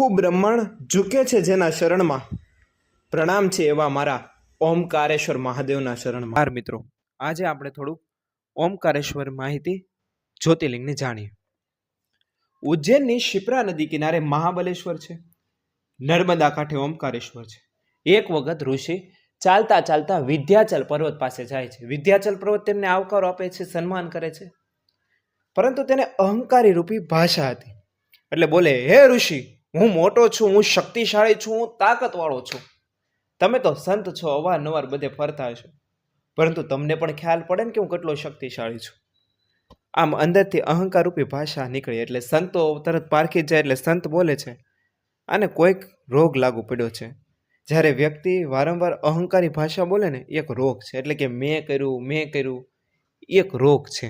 આખું બ્રહ્માંડ ઝૂકે છે જેના શરણમાં, પ્રણામ છે એવા મારા ઓમકારેશ્વર મહાદેવના શરણમાં. મિત્રો, આજે આપણે થોડુંક ઓમકારેશ્વર માહિતી જ્યોતિર્લિંગની જાણીએ. ઉજ્જૈનની શિપ્રા નદી કિનારે મહાબલેશ્વર છે, નર્મદા કાંઠે ઓમકારેશ્વર છે. એક વખત ઋષિ ચાલતા ચાલતા વિંધ્યાચલ પર્વત પાસે જાય છે. વિંધ્યાચલ પર્વત તેમને આવકારો આપે છે, સન્માન કરે છે, પરંતુ તેને અહંકારી રૂપી ભાષા હતી. એટલે બોલે, હે ઋષિ, હું મોટો છું, હું શક્તિશાળી છું, હું તાકાતવાળો છું. તમે તો સંત છો, અવારનવાર બધે ફરતા છો, પરંતુ તમને પણ ખ્યાલ પડે ને કે હું કેટલો શક્તિશાળી છું. આમ અંદરથી અહંકાર રૂપી ભાષા નીકળી. એટલે સંતો તરત પારખી જાય. એટલે સંત બોલે છે, આને કોઈક રોગ લાગુ પડ્યો છે. જ્યારે વ્યક્તિ વારંવાર અહંકારી ભાષા બોલે ને, એક રોગ છે. એટલે કે મેં કર્યું, એક રોગ છે.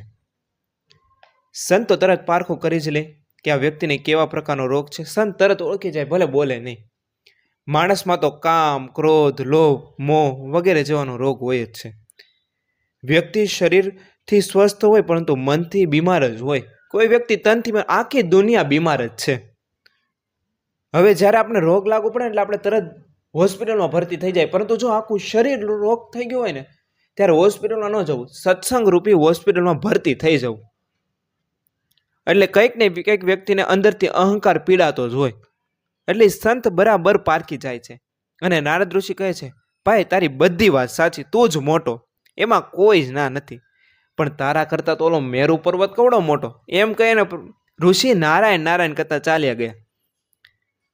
સંતો તરત પારખું કરી જ લે કે આ વ્યક્તિને કેવા પ્રકારનો રોગ છે. સંત તરત ઓળખી જાય, ભલે બોલે નહીં. માણસમાં તો કામ, ક્રોધ, લોભ, મોહ વગેરે જેવાનો રોગ હોય જ છે. વ્યક્તિ શરીરથી સ્વસ્થ હોય પરંતુ મનથી બીમાર જ હોય. કોઈ વ્યક્તિ તનથી, આખી દુનિયા બીમાર જ છે. હવે જ્યારે આપણે રોગ લાગુ પડે એટલે આપણે તરત હોસ્પિટલમાં ભરતી થઈ જાય. પરંતુ જો આખું શરીર રોગ થઈ ગયો હોય ને, ત્યારે હોસ્પિટલમાં ન જવું, સત્સંગ રૂપી હોસ્પિટલમાં ભરતી થઈ જવું. એટલે કંઈક ને કંઈક વ્યક્તિને અંદરથી અહંકાર પીડાતો જ હોય. એટલે સંત બરાબર પારખી જાય છે. અને નારદ ઋષિ કહે છે, ભાઈ તારી બધી વાત સાચી, તું જ મોટો, એમાં કોઈ જ ના નથી. પણ તારા કરતા તો ઓલો મેરુ પર્વત કવડો મોટો. એમ કહીને ઋષિ નારાયણ નારાયણ કરતા ચાલ્યા ગયા.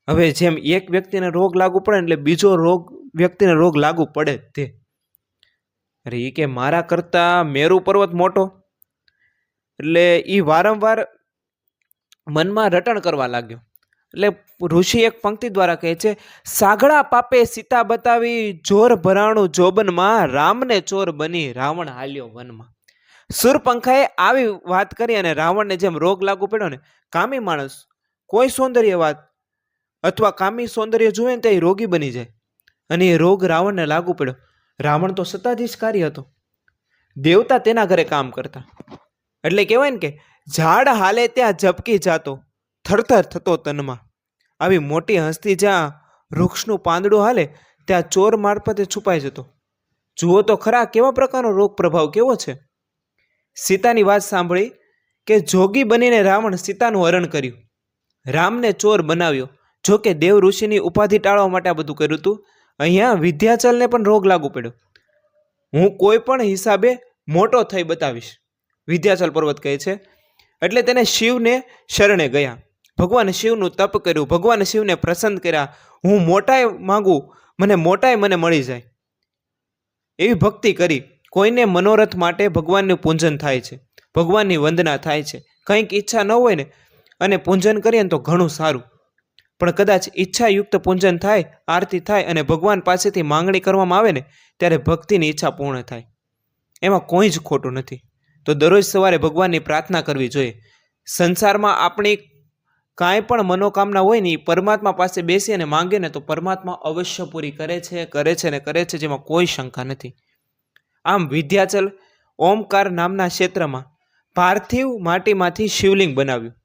હવે જેમ એક વ્યક્તિને રોગ લાગુ પડે એટલે બીજો વ્યક્તિને રોગ લાગુ પડે જ તે. અરે એ કે મારા કરતા મેરુ પર્વત મોટો. એટલે એ વારંવાર મનમાં રટણ કરવા લાગ્યો. એટલે ઋષિ એક પંક્તિ દ્વારા કહે છે, સાગડા પાપે સીતા બતાવી, જોર ભરાણું જોબનમાં, રામને ચોર બની રાવણ હાલ્યો વનમાં. સુરપંખાએ આવી વાત કરી અને રાવણને જેમ રોગ લાગુ પડ્યો ને, કામી માણસ કોઈ સૌંદર્ય વાત અથવા કામી સૌંદર્ય જુએ ને તે રોગી બની જાય. અને એ રોગ રાવણને લાગુ પડ્યો. રાવણ તો સત્તાધીશકારી હતો, દેવતા તેના ઘરે કામ કરતા. એટલે કહેવાય ને કે ઝાડ હાલે ત્યાં ઝબકી જાતો, થરથર થતો તનમાં. આવી મોટી હસ્તી જ્યાં વૃક્ષનું પાંદડું હાલે ત્યાં ચોર મારફતે છુપાઈ જતો. જુઓ તો ખરા કેવા પ્રકારનો રોગ પ્રભાવ કેવો છે. સીતાની વાત સાંભળી કે જોગી બનીને રાવણ સીતાનું હરણ કર્યું, રામને ચોર બનાવ્યો. જો કે દેવ ઋષિની ઉપાધિ ટાળવા માટે આ બધું કર્યું હતું. અહીંયા વિંધ્યાચલને પણ રોગ લાગુ પડ્યો. હું કોઈ પણ હિસાબે મોટો થઈ બતાવીશ, વિંધ્યાચલ પર્વત કહે છે. એટલે તેને શિવને શરણે ગયા, ભગવાન શિવનું તપ કર્યું, ભગવાન શિવને પ્રસન્ન કર્યા. હું મોટાઈ માંગુ, મને મળી જાય, એવી ભક્તિ કરી. કોઈને મનોરથ માટે ભગવાનનું પૂજન થાય છે, ભગવાનની વંદના થાય છે. કંઈક ઈચ્છા ન હોય ને અને પૂજન કરીએ ને તો ઘણું સારું. પણ કદાચ ઈચ્છાયુક્ત પૂજન થાય, આરતી થાય અને ભગવાન પાસેથી માંગણી કરવામાં આવે ને, ત્યારે ભક્તિની ઈચ્છા પૂર્ણ થાય. એમાં કોઈ જ ખોટું નથી. તો દરરોજ સવારે ભગવાનની પ્રાર્થના કરવી જોઈએ. સંસારમાં આપણી કાંઈ પણ મનોકામના હોય ને, એ પરમાત્મા પાસે બેસી અને માંગે ને તો પરમાત્મા અવશ્ય પૂરી કરે છે, જેમાં કોઈ શંકા નથી. આમ વિંધ્યાચલ ઓમકાર નામના ક્ષેત્રમાં પાર્થિવ માટીમાંથી શિવલિંગ બનાવ્યું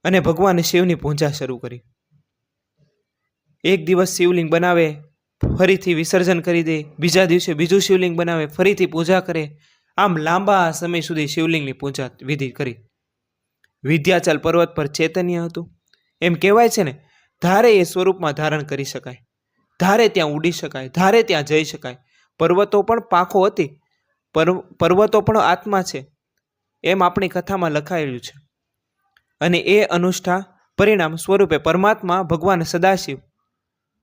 અને ભગવાન શિવની પૂજા શરૂ કરી. એક દિવસ શિવલિંગ બનાવે, ફરીથી વિસર્જન કરી દે. બીજા દિવસે બીજું શિવલિંગ બનાવે, ફરીથી પૂજા કરે. આમ લાંબા સમય સુધી શિવલિંગની પૂજા વિધિ કરી. વિંધ્યાચલ પર્વત પર ચૈતન્ય હતું. એમ કહેવાય છે ને, ધારે એ સ્વરૂપમાં ધારણ કરી શકાય, ધારે ત્યાં ઉડી શકાય, ધારે ત્યાં જઈ શકાય. પર્વતો પણ પાંખો હતી, પર્વતો પણ આત્મા છે, એમ આપણી કથામાં લખાયેલું છે. અને એ અનુષ્ઠા પરિણામ સ્વરૂપે પરમાત્મા ભગવાન સદાશિવ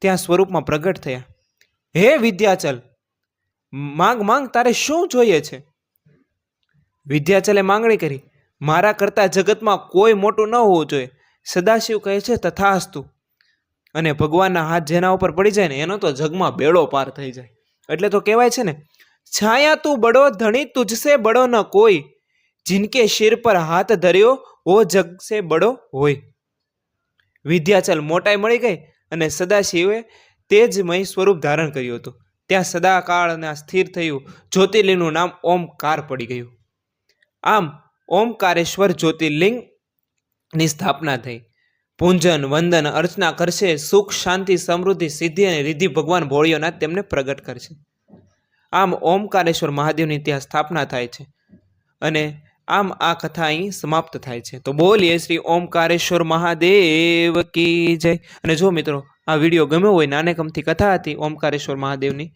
ત્યાં સ્વરૂપમાં પ્રગટ થયા. હે વિંધ્યાચલ, માંગ તારે શું જોઈએ છે? વિંધ્યાચલે માંગણી કરી, મારા કરતા જગતમાં કોઈ મોટું ન હોવું જોઈએ. સદાશિવ કહે છે, તથાસ્તુ. અને ભગવાનના હાથ જેના ઉપર પડી જાય ને, એનો તો જગમાં બેડો પાર થઈ જાય. એટલે તો કહેવાય છે ને, છાયા તું બડો ધણી તુજસે બડો ન કોઈ, જિનકે શિર પર હાથ ધર્યો ઓ જગ સે બડો હોય. વિંધ્યાચલ મોટાઈ મળી ગઈ અને સદાશિવે તેજમય સ્વરૂપ ધારણ કર્યું હતું. ત્યાં સદાકાળના સ્થિર થયું જ્યોતિર્લિંગનું નામ ઓમકાર પડી ગયું. આમ ઓમકારેશ્વર જ્યોતિર્લિંગની સ્થાપના થઈ. પૂંજન વંદન અર્ચના કરશે, સુખ શાંતિ સમૃદ્ધિ સિદ્ધિ અને રિદ્ધિ ભગવાન ભોળિયોનાથ તેમને પ્રગટ કરશે. આમ ઓમકારેશ્વર મહાદેવની ત્યાં સ્થાપના થાય છે અને આમ આ કથા અહીં સમાપ્ત થાય છે. તો બોલીએ શ્રી ઓમકારેશ્વર મહાદેવ કી જય. અને જો મિત્રો આ વિડીયો ગમ્યો હોય, નાનેકમથી કથા હતી ઓમકારેશ્વર મહાદેવની,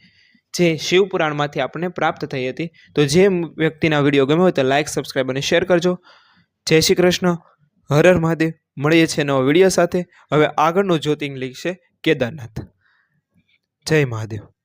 જે શિવપુરાણમાંથી આપણને પ્રાપ્ત થઈ હતી, તો જે વ્યક્તિના વિડીયો ગમ્યો હોય તો લાઇક, સબસ્ક્રાઈબ અને શેર કરજો. જય શ્રી કૃષ્ણ, હર હર મહાદેવ. મળીએ છીએ નવા વિડીયો સાથે. હવે આગળનું જ્યોતિર્લિંગ છે કેદારનાથ. જય મહાદેવ.